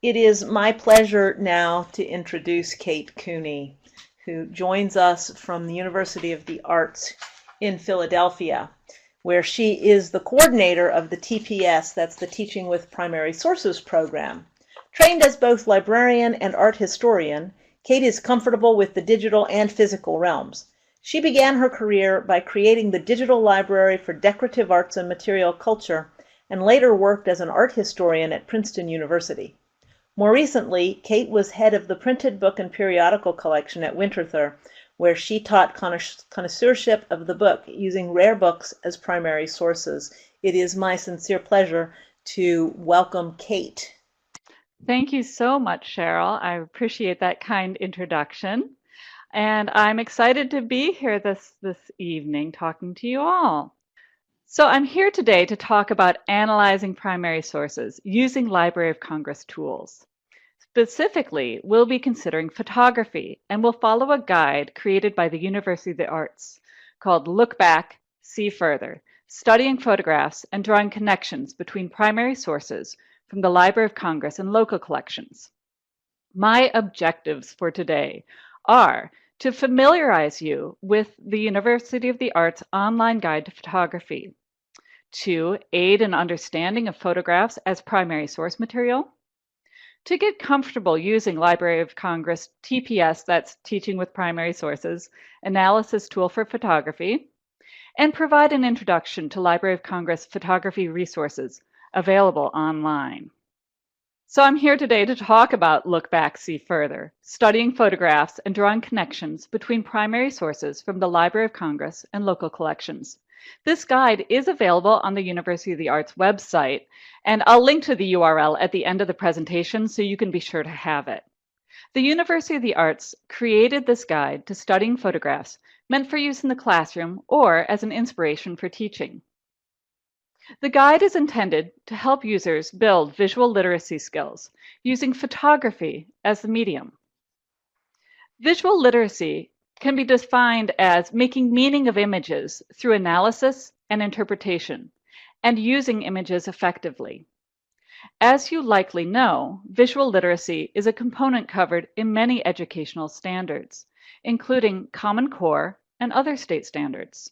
It is my pleasure now to introduce Kate Cooney, who joins us from the University of the Arts in Philadelphia, where she is the coordinator of the TPS, that's the Teaching with Primary Sources program. Trained as both librarian and art historian, Kate is comfortable with the digital and physical realms. She began her career by creating the Digital Library for Decorative Arts and Material Culture, and later worked as an art historian at Princeton University. More recently, Kate was head of the printed book and periodical collection at Winterthur, where she taught connoisseurship of the book using rare books as primary sources. It is my sincere pleasure to welcome Kate. Thank you so much, Cheryl. I appreciate that kind introduction. And I'm excited to be here this evening talking to you all. So I'm here today to talk about analyzing primary sources using Library of Congress tools. Specifically, we'll be considering photography, and we'll follow a guide created by the University of the Arts called Look Back, See Further, Studying Photographs and Drawing Connections Between Primary Sources from the Library of Congress and Local Collections. My objectives for today are to familiarize you with the University of the Arts online guide to photography, to aid in understanding of photographs as primary source material, to get comfortable using Library of Congress TPS, that's Teaching with Primary Sources, Analysis Tool for Photography, and provide an introduction to Library of Congress photography resources available online. So I'm here today to talk about Look Back, See Further, studying photographs and drawing connections between primary sources from the Library of Congress and local collections. This guide is available on the University of the Arts website, and I'll link to the URL at the end of the presentation so you can be sure to have it. The University of the Arts created this guide to studying photographs meant for use in the classroom or as an inspiration for teaching. The guide is intended to help users build visual literacy skills using photography as the medium. Visual literacy can be defined as making meaning of images through analysis and interpretation, and using images effectively. As you likely know, visual literacy is a component covered in many educational standards, including Common Core and other state standards.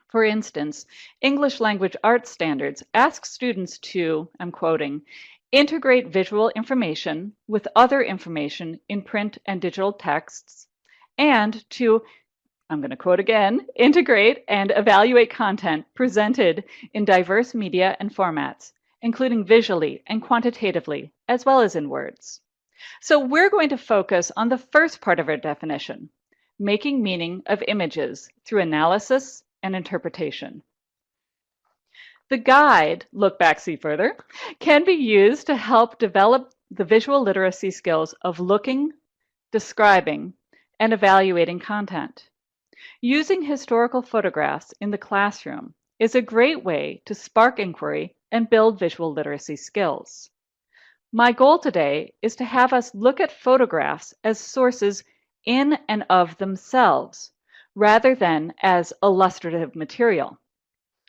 For instance, English language arts standards ask students to, I'm quoting, integrate visual information with other information in print and digital texts, and to, I'm going to quote again, integrate and evaluate content presented in diverse media and formats, including visually and quantitatively, as well as in words. So we're going to focus on the first part of our definition, making meaning of images through analysis and interpretation. The guide, Look Back, See Further, can be used to help develop the visual literacy skills of looking, describing, and evaluating content. Using historical photographs in the classroom is a great way to spark inquiry and build visual literacy skills. My goal today is to have us look at photographs as sources in and of themselves, rather than as illustrative material.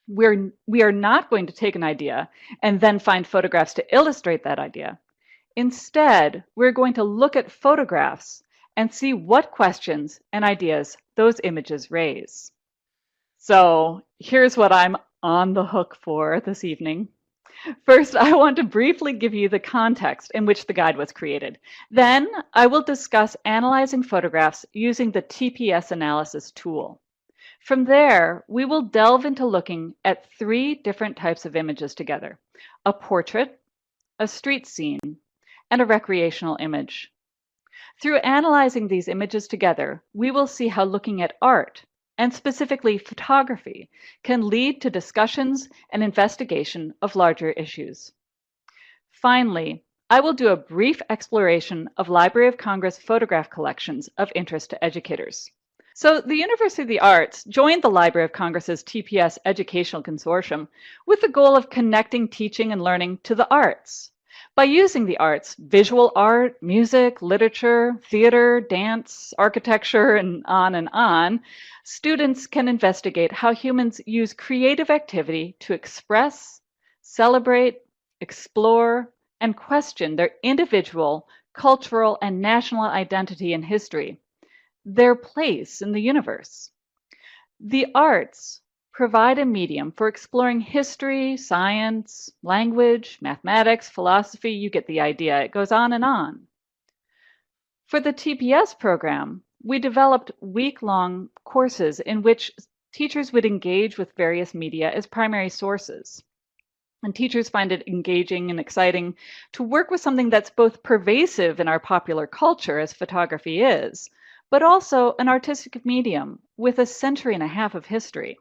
We are not going to take an idea and then find photographs to illustrate that idea. Instead, we're going to look at photographs and see what questions and ideas those images raise. So here's what I'm on the hook for this evening. First, I want to briefly give you the context in which the guide was created. Then, I will discuss analyzing photographs using the TPS Analysis Tool. From there, we will delve into looking at three different types of images together: a portrait, a street scene, and a recreational image. Through analyzing these images together, we will see how looking at art, and specifically photography, can lead to discussions and investigation of larger issues. Finally, I will do a brief exploration of Library of Congress photograph collections of interest to educators. So the University of the Arts joined the Library of Congress's TPS Educational Consortium with the goal of connecting teaching and learning to the arts. By using the arts, visual art, music, literature, theater, dance, architecture, and on, students can investigate how humans use creative activity to express, celebrate, explore, and question their individual, cultural, and national identity and history, their place in the universe. The arts provide a medium for exploring history, science, language, mathematics, philosophy. You get the idea. It goes on and on. For the TPS program, we developed week-long courses in which teachers would engage with various media as primary sources. And teachers find it engaging and exciting to work with something that's both pervasive in our popular culture, as photography is, but also an artistic medium with a century and a half of history.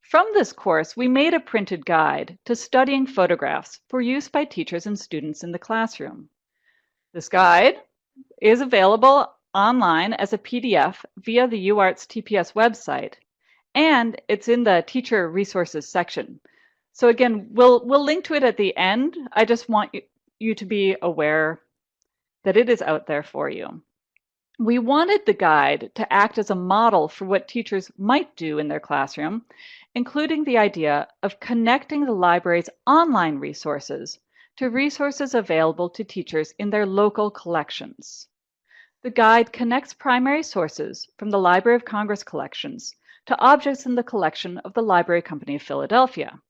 From this course, we made a printed guide to studying photographs for use by teachers and students in the classroom. This guide is available online as a PDF via the UArts TPS website, and it's in the teacher resources section. So again, we'll link to it at the end. I just want you to be aware that it is out there for you. We wanted the guide to act as a model for what teachers might do in their classroom, including the idea of connecting the library's online resources to resources available to teachers in their local collections. The guide connects primary sources from the Library of Congress collections to objects in the collection of the Library Company of Philadelphia.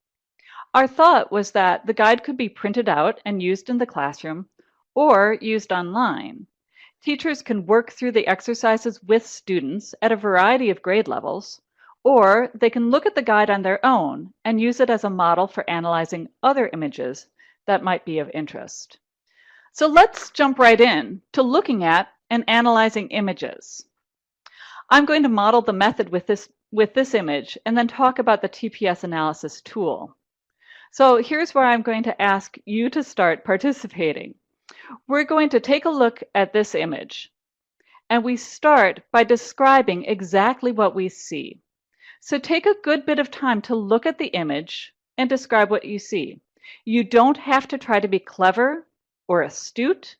Our thought was that the guide could be printed out and used in the classroom or used online. Teachers can work through the exercises with students at a variety of grade levels, or they can look at the guide on their own and use it as a model for analyzing other images that might be of interest. So let's jump right in to looking at and analyzing images. I'm going to model the method with this image and then talk about the TPS Analysis Tool. So here's where I'm going to ask you to start participating. We're going to take a look at this image, and we start by describing exactly what we see. So take a good bit of time to look at the image and describe what you see. You don't have to try to be clever or astute.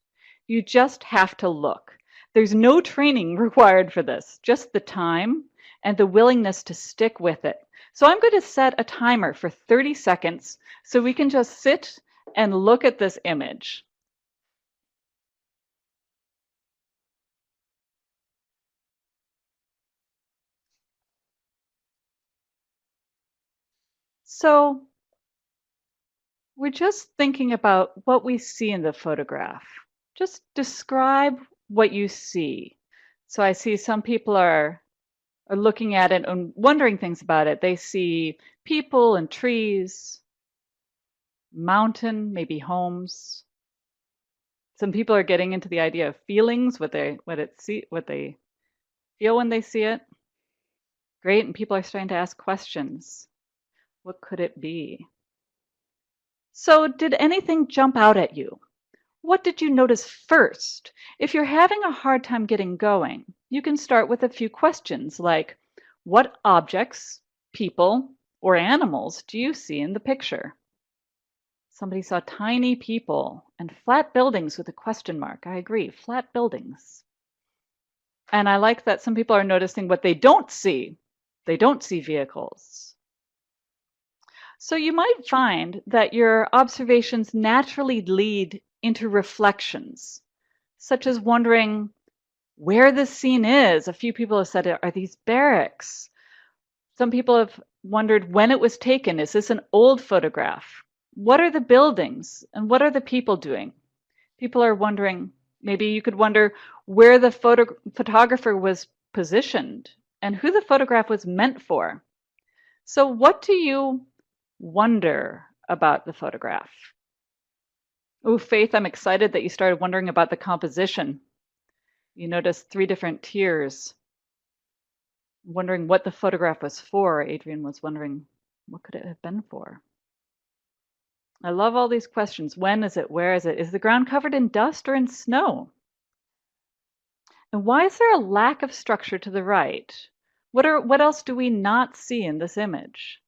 You just have to look. There's no training required for this, just the time and the willingness to stick with it. So I'm going to set a timer for 30 seconds so we can just sit and look at this image. So we're just thinking about what we see in the photograph. Just describe what you see. So I see some people are looking at it and wondering things about it. They see people and trees, mountain, maybe homes. Some people are getting into the idea of feelings, what they feel when they see it. Great, and people are starting to ask questions. What could it be? So did anything jump out at you? What did you notice first? If you're having a hard time getting going, you can start with a few questions like, what objects, people, or animals do you see in the picture? Somebody saw tiny people and flat buildings with a question mark. I agree, flat buildings. And I like that some people are noticing what they don't see. They don't see vehicles. So you might find that your observations naturally lead into reflections, such as wondering where this scene is. A few people have said, are these barracks? Some people have wondered when it was taken. Is this an old photograph? What are the buildings and what are the people doing? People are wondering, maybe you could wonder where the photographer was positioned and who the photograph was meant for. So what do you wonder about the photograph? Oh, Faith, I'm excited that you started wondering about the composition. You noticed 3 different tiers. Wondering what the photograph was for. Adrian was wondering, what could it have been for? I love all these questions. When is it? Where is it? Is the ground covered in dust or in snow? And why is there a lack of structure to the right? What else do we not see in this image?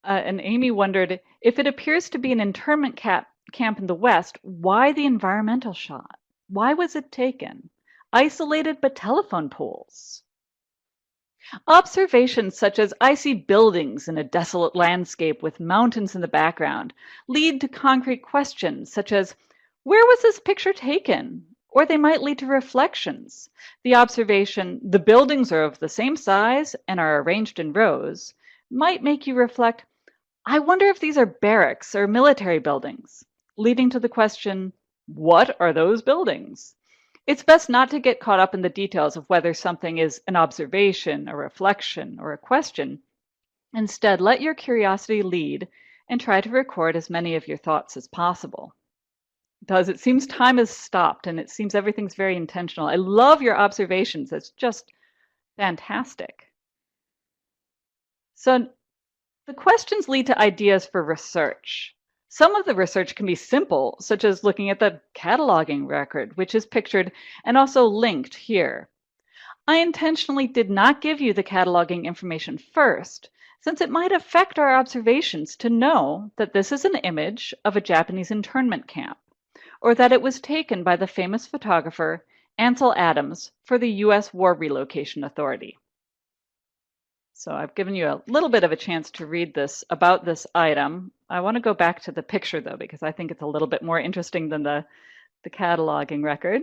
And Amy wondered, if it appears to be an internment camp in the West, why the environmental shot? Why was it taken? Isolated but telephone poles. Observations such as I see buildings in a desolate landscape with mountains in the background lead to concrete questions such as where was this picture taken? Or they might lead to reflections. The observation, the buildings are of the same size and are arranged in rows, might make you reflect, I wonder if these are barracks or military buildings, leading to the question, what are those buildings? It's best not to get caught up in the details of whether something is an observation, a reflection, or a question. Instead, let your curiosity lead and try to record as many of your thoughts as possible. It seems time has stopped and it seems everything's very intentional. I love your observations. It's just fantastic. So the questions lead to ideas for research. Some of the research can be simple, such as looking at the cataloging record, which is pictured and also linked here. I intentionally did not give you the cataloging information first, since it might affect our observations to know that this is an image of a Japanese internment camp, or that it was taken by the famous photographer Ansel Adams for the U.S. War Relocation Authority. So I've given you a little bit of a chance to read this about this item. I want to go back to the picture though, because I think it's a little bit more interesting than the cataloging record.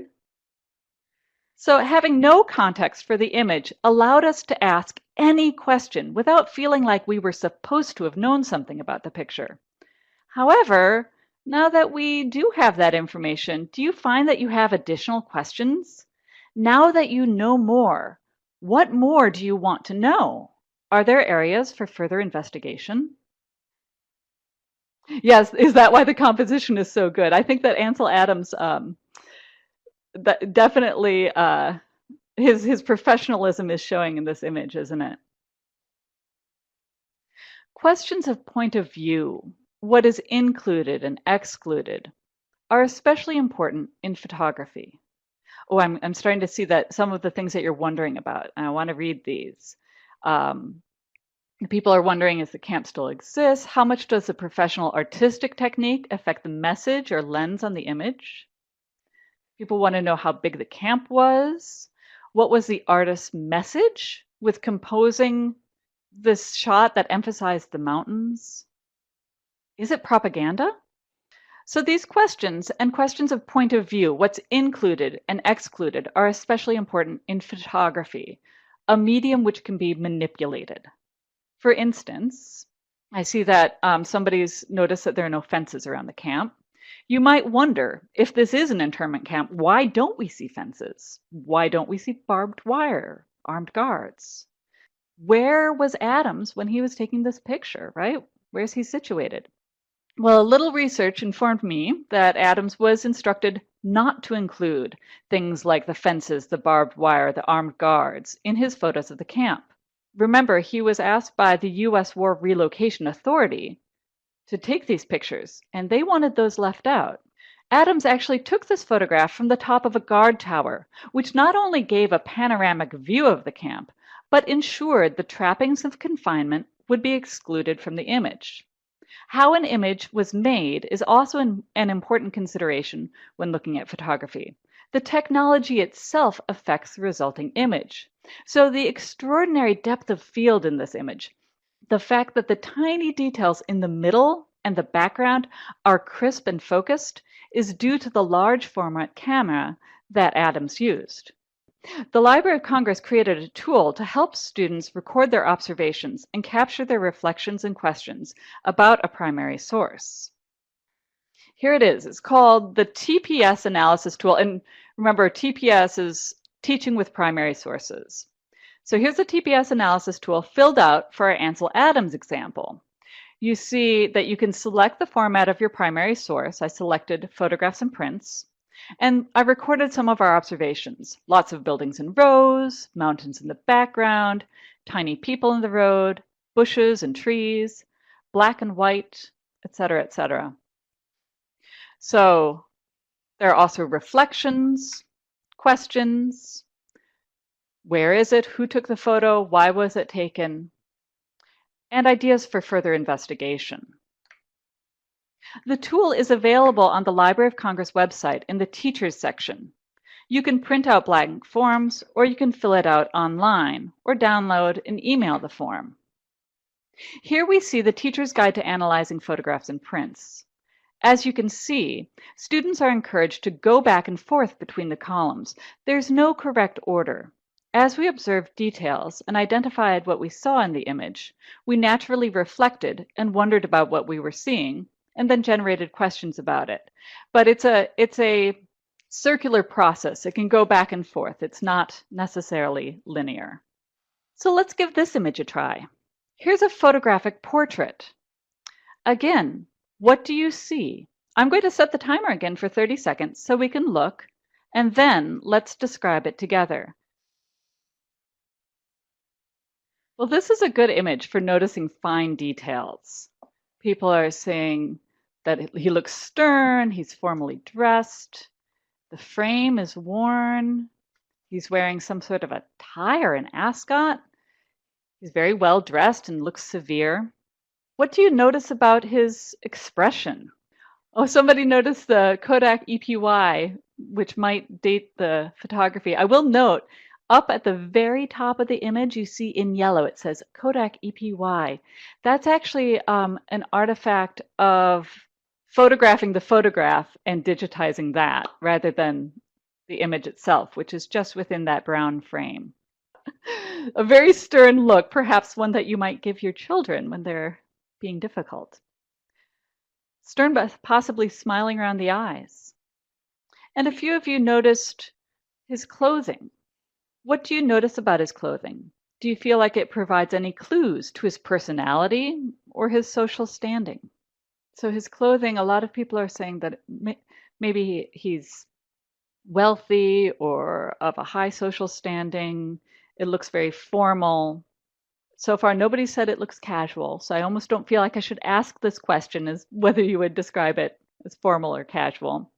So having no context for the image allowed us to ask any question without feeling like we were supposed to have known something about the picture. However, now that we do have that information, do you find that you have additional questions? Now that you know more, what more do you want to know? Are there areas for further investigation? Yes, is that why the composition is so good? I think that Ansel Adams, that definitely his professionalism is showing in this image, isn't it? Questions of point of view, what is included and excluded, are especially important in photography. Oh, I'm starting to see that some of the things that you're wondering about. I want to read these. People are wondering, if the camp still exists? How much does the professional artistic technique affect the message or lens on the image? People want to know how big the camp was. What was the artist's message with composing this shot that emphasized the mountains? Is it propaganda? So these questions and questions of point of view, what's included and excluded, are especially important in photography, a medium which can be manipulated. For instance, I see that somebody's noticed that there are no fences around the camp. You might wonder, if this is an internment camp, why don't we see fences? Why don't we see barbed wire, armed guards? Where was Adams when he was taking this picture, right? Where's he situated? Well, a little research informed me that Adams was instructed not to include things like the fences, the barbed wire, the armed guards in his photos of the camp. Remember, he was asked by the U.S. War Relocation Authority to take these pictures, and they wanted those left out. Adams actually took this photograph from the top of a guard tower, which not only gave a panoramic view of the camp, but ensured the trappings of confinement would be excluded from the image. How an image was made is also an important consideration when looking at photography. The technology itself affects the resulting image. So the extraordinary depth of field in this image, the fact that the tiny details in the middle and the background are crisp and focused, is due to the large format camera that Adams used. The Library of Congress created a tool to help students record their observations and capture their reflections and questions about a primary source. Here it is. It's called the TPS Analysis Tool. And remember, TPS is teaching with primary sources. So here's the TPS Analysis Tool filled out for our Ansel Adams example. You see that you can select the format of your primary source. I selected photographs and prints. And I recorded some of our observations. Lots of buildings in rows, mountains in the background, tiny people in the road, bushes and trees, black and white, etc., etc. So there are also reflections, questions. Where is it? Who took the photo? Why was it taken? And ideas for further investigation. The tool is available on the Library of Congress website in the Teachers section. You can print out blank forms, or you can fill it out online, or download and email the form. Here we see the Teacher's Guide to Analyzing Photographs and Prints. As you can see, students are encouraged to go back and forth between the columns. There's no correct order. As we observed details and identified what we saw in the image, we naturally reflected and wondered about what we were seeing, and then generated questions about it. But it's a circular process. It can go back and forth. It's not necessarily linear. So let's give this image a try. Here's a photographic portrait. Again, what do you see? I'm going to set the timer again for 30 seconds so we can look, and then let's describe it together. Well, this is a good image for noticing fine details. People are saying that he looks stern, he's formally dressed, the frame is worn, he's wearing some sort of a tie or an ascot, he's very well dressed and looks severe. What do you notice about his expression? Oh, somebody noticed the Kodak EPY, which might date the photography. I will note, up at the very top of the image, you see in yellow, it says Kodak EPY. That's actually an artifact of photographing the photograph and digitizing that rather than the image itself, which is just within that brown frame. A very stern look, perhaps one that you might give your children when they're being difficult. Stern, but possibly smiling around the eyes. And a few of you noticed his clothing. What do you notice about his clothing? Do you feel like it provides any clues to his personality or his social standing? So his clothing, a lot of people are saying that maybe he's wealthy or of a high social standing. It looks very formal. So far, nobody said it looks casual, so I almost don't feel like I should ask this question as whether you would describe it as formal or casual.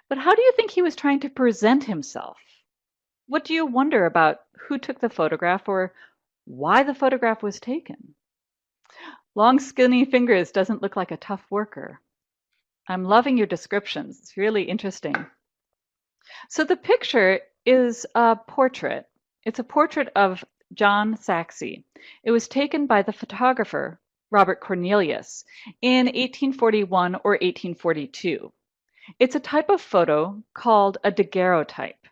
But how do you think he was trying to present himself? What do you wonder about who took the photograph or why the photograph was taken? Long, skinny fingers doesn't look like a tough worker. I'm loving your descriptions. It's really interesting. So the picture is a portrait. It's a portrait of John Saxe. It was taken by the photographer Robert Cornelius in 1841 or 1842. It's a type of photo called a daguerreotype.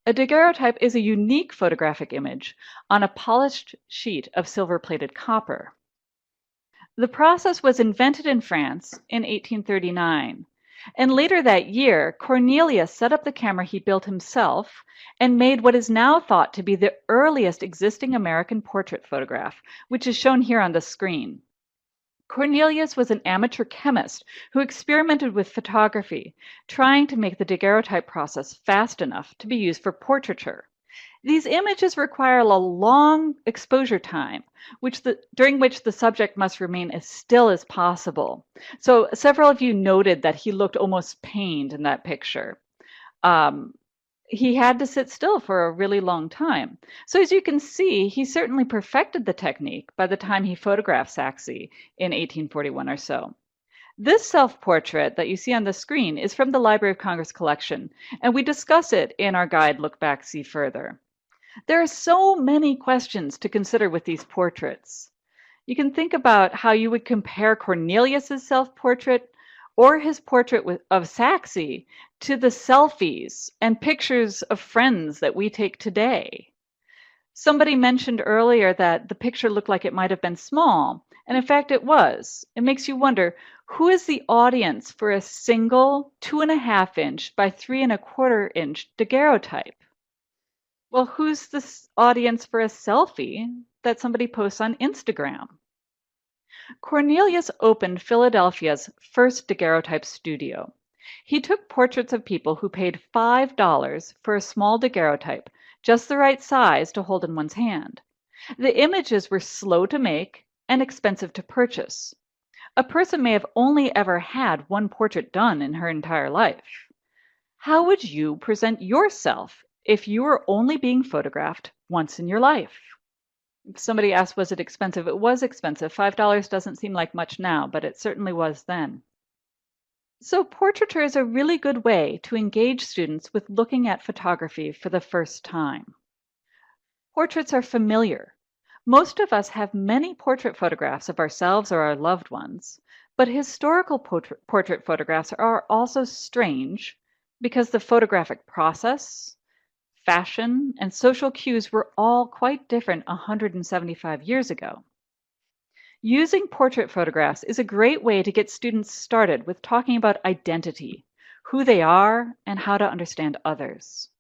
A daguerreotype is a unique photographic image on a polished sheet of silver-plated copper. The process was invented in France in 1839. And later that year, Cornelius set up the camera he built himself and made what is now thought to be the earliest existing American portrait photograph, which is shown here on the screen. Cornelius was an amateur chemist who experimented with photography, trying to make the daguerreotype process fast enough to be used for portraiture. These images require a long exposure time, during which the subject must remain as still as possible. So several of you noted that he looked almost pained in that picture. He had to sit still for a really long time. So as you can see, he certainly perfected the technique by the time he photographed Saxe in 1841 or so. This self-portrait that you see on the screen is from the Library of Congress collection, and we discuss it in our guide, Look Back, See Further. There are so many questions to consider with these portraits. You can think about how you would compare Cornelius's self-portrait or his portrait of Saxe to the selfies and pictures of friends that we take today. Somebody mentioned earlier that the picture looked like it might have been small, and in fact it was. It makes you wonder, who is the audience for a single 2.5 inch by 3.25 inch daguerreotype? Well, who's the audience for a selfie that somebody posts on Instagram? Cornelius opened Philadelphia's first daguerreotype studio. He took portraits of people who paid $5 for a small daguerreotype, just the right size to hold in one's hand. The images were slow to make and expensive to purchase. A person may have only ever had one portrait done in her entire life. How would you present yourself if you were only being photographed once in your life? If somebody asked, was it expensive? It was expensive. $5 doesn't seem like much now, but it certainly was then. So portraiture is a really good way to engage students with looking at photography for the first time. Portraits are familiar. Most of us have many portrait photographs of ourselves or our loved ones, but historical portrait photographs are also strange because the photographic process, fashion, and social cues were all quite different 175 years ago. Using portrait photographs is a great way to get students started with talking about identity, who they are, and how to understand others.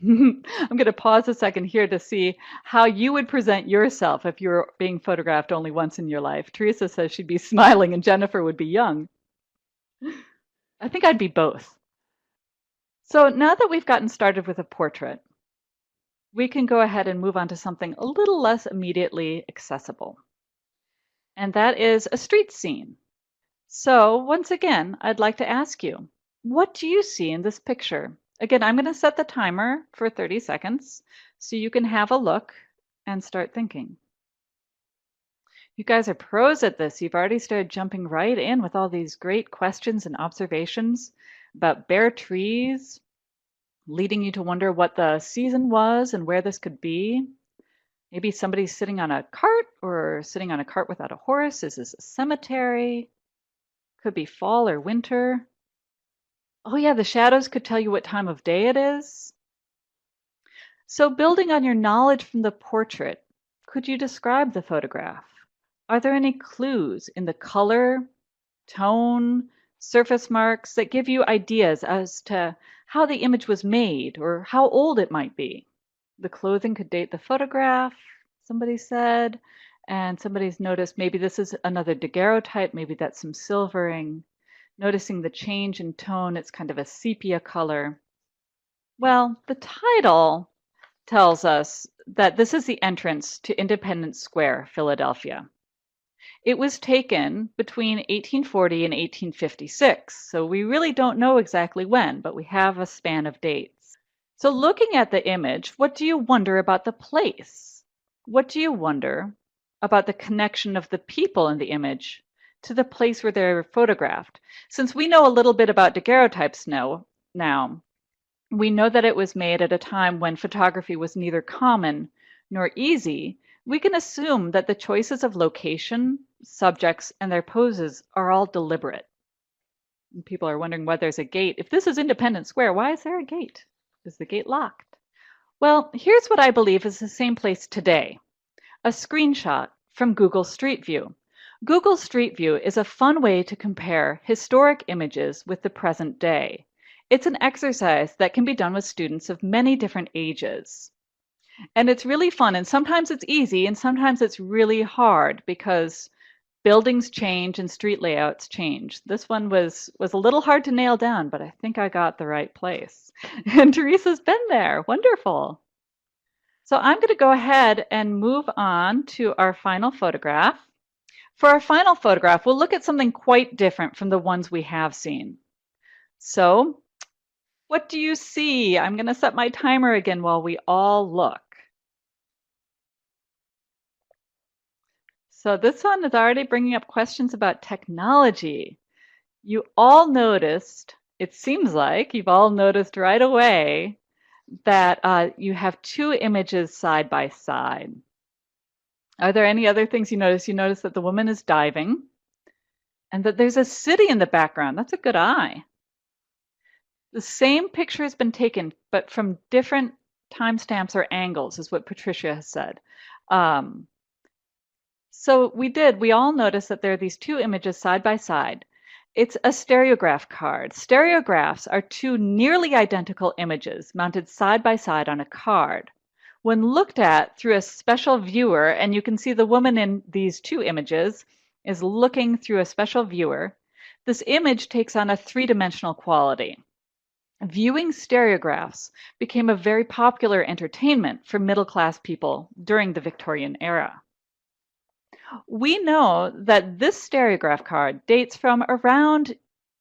I'm going to pause a second here to see how you would present yourself if you were being photographed only once in your life. Teresa says she'd be smiling and Jennifer would be young. I think I'd be both. So now that we've gotten started with a portrait, we can go ahead and move on to something a little less immediately accessible. And that is a street scene. So once again, I'd like to ask you, what do you see in this picture? Again, I'm going to set the timer for 30 seconds so you can have a look and start thinking. You guys are pros at this. You've already started jumping right in with all these great questions and observations about bare trees, leading you to wonder what the season was and where this could be. Maybe somebody's sitting on a cart or sitting on a cart without a horse. Is this a cemetery? Could be fall or winter. Oh yeah, the shadows could tell you what time of day it is. So building on your knowledge from the portrait, could you describe the photograph? Are there any clues in the color, tone, surface marks that give you ideas as to how the image was made or how old it might be? The clothing could date the photograph, somebody said, and somebody's noticed maybe this is another daguerreotype, maybe that's some silvering. Noticing the change in tone, it's kind of a sepia color. Well, the title tells us that this is the entrance to Independence Square, Philadelphia. It was taken between 1840 and 1856, so we really don't know exactly when, but we have a span of dates. So looking at the image, what do you wonder about the place? What do you wonder about the connection of the people in the image to the place where they're photographed? Since we know a little bit about daguerreotypes now, we know that it was made at a time when photography was neither common nor easy. We can assume that the choices of location, subjects, and their poses are all deliberate. And people are wondering why there's a gate. If this is Independence Square, why is there a gate? Is the gate locked? Well, here's what I believe is the same place today. A screenshot from Google Street View. Google Street View is a fun way to compare historic images with the present day. It's an exercise that can be done with students of many different ages. And it's really fun, and sometimes it's easy, and sometimes it's really hard because buildings change and street layouts change. This one was a little hard to nail down, but I think I got the right place. And Teresa's been there. Wonderful. So I'm going to go ahead and move on to our final photograph. For our final photograph, we'll look at something quite different from the ones we have seen. So, what do you see? I'm going to set my timer again while we all look. So this one is already bringing up questions about technology. You all noticed, it seems like you've all noticed right away that you have two images side by side. Are there any other things you notice? You notice that the woman is diving and that there's a city in the background. That's a good eye. The same picture has been taken, but from different timestamps or angles, is what Patricia has said. So we all noticed that there are these two images side by side. It's a stereograph card. Stereographs are two nearly identical images mounted side by side on a card. When looked at through a special viewer, and you can see the woman in these two images is looking through a special viewer, this image takes on a three-dimensional quality. Viewing stereographs became a very popular entertainment for middle-class people during the Victorian era. We know that this stereograph card dates from around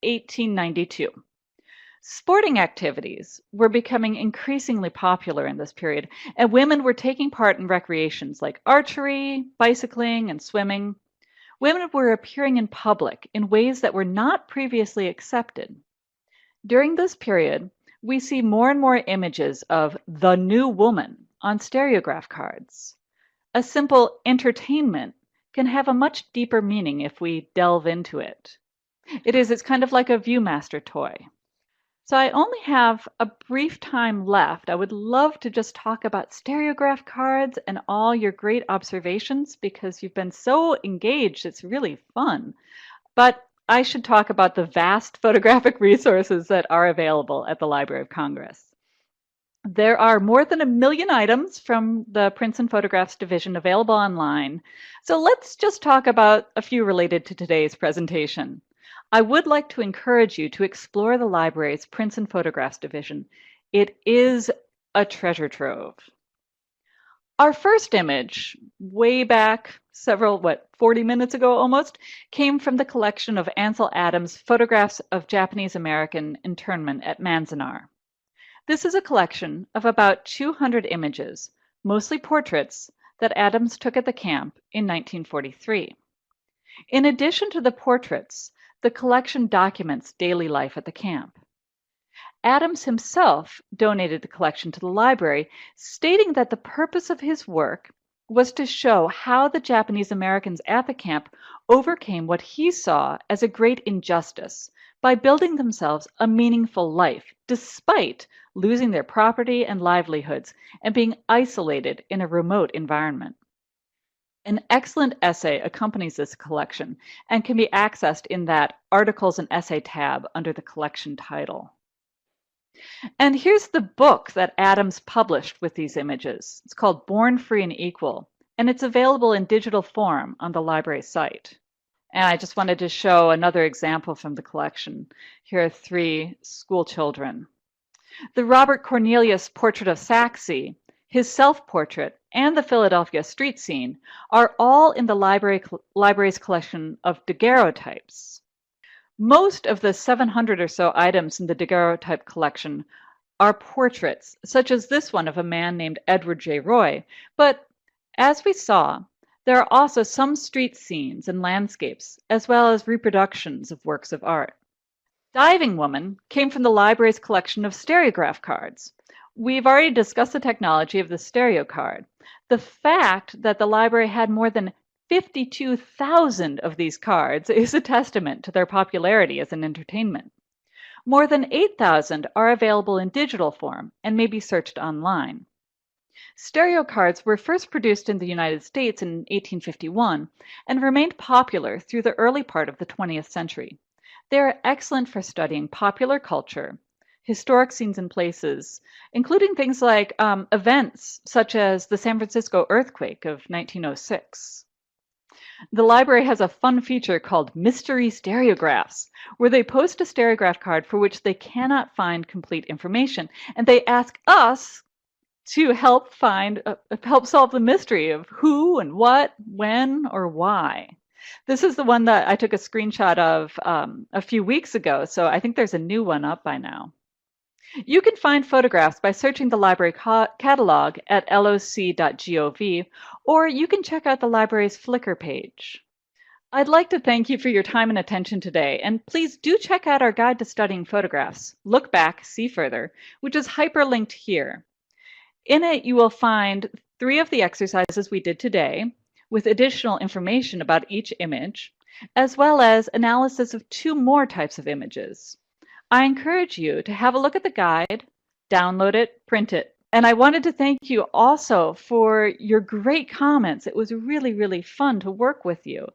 1892. Sporting activities were becoming increasingly popular in this period, and women were taking part in recreations like archery, bicycling, and swimming. women were appearing in public in ways that were not previously accepted. During this period, we see more and more images of the new woman on stereograph cards. A simple entertainment can have a much deeper meaning if we delve into it. It's kind of like a Viewmaster toy. So I only have a brief time left. I would love to just talk about stereograph cards and all your great observations because you've been so engaged. It's really fun. But I should talk about the vast photographic resources that are available at the Library of Congress. There are more than 1 million items from the Prints and Photographs division available online. So let's just talk about a few related to today's presentation. I would like to encourage you to explore the library's Prints and Photographs division. It is a treasure trove. Our first image, way back 40 minutes ago almost, came from the collection of Ansel Adams' photographs of Japanese American internment at Manzanar. This is a collection of about 200 images, mostly portraits, that Adams took at the camp in 1943. In addition to the portraits, the collection documents daily life at the camp. Adams himself donated the collection to the library, stating that the purpose of his work was to show how the Japanese Americans at the camp overcame what he saw as a great injustice by building themselves a meaningful life, despite losing their property and livelihoods and being isolated in a remote environment. An excellent essay accompanies this collection and can be accessed in that Articles and Essay tab under the collection title. And here's the book that Adams published with these images. It's called Born Free and Equal, and it's available in digital form on the library site. And I just wanted to show another example from the collection. Here are 3 school children. The Robert Cornelius portrait of Saxe, his self-portrait, and the Philadelphia street scene are all in the library's collection of daguerreotypes. Most of the 700 or so items in the daguerreotype collection are portraits, such as this one of a man named Edward J. Roy, but as we saw, there are also some street scenes and landscapes, as well as reproductions of works of art. Diving Woman came from the library's collection of stereograph cards. We've already discussed the technology of the stereo card. The fact that the library had more than 52,000 of these cards is a testament to their popularity as an entertainment. More than 8,000 are available in digital form and may be searched online. Stereo cards were first produced in the United States in 1851 and remained popular through the early part of the 20th century. They are excellent for studying popular culture, historic scenes and places, including things like events such as the San Francisco earthquake of 1906. The library has a fun feature called Mystery Stereographs, where they post a stereograph card for which they cannot find complete information, and they ask us to help solve the mystery of who and what, when, or why. This is the one that I took a screenshot of a few weeks ago, so I think there's a new one up by now. You can find photographs by searching the library catalog at loc.gov, or you can check out the library's Flickr page. I'd like to thank you for your time and attention today, and please do check out our guide to studying photographs, Look Back, See Further, which is hyperlinked here. In it, you will find 3 of the exercises we did today, with additional information about each image, as well as analysis of 2 more types of images. I encourage you to have a look at the guide, download it, print it. And I wanted to thank you also for your great comments. It was really, really fun to work with you.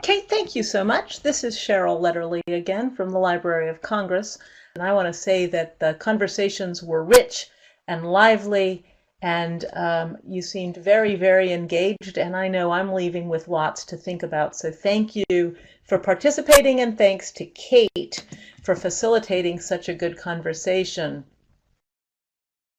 Kate, thank you so much. This is Cheryl Letterly again from the Library of Congress. And I want to say that the conversations were rich and lively, and you seemed very, very engaged. And I know I'm leaving with lots to think about. So thank you for participating, and thanks to Kate for facilitating such a good conversation.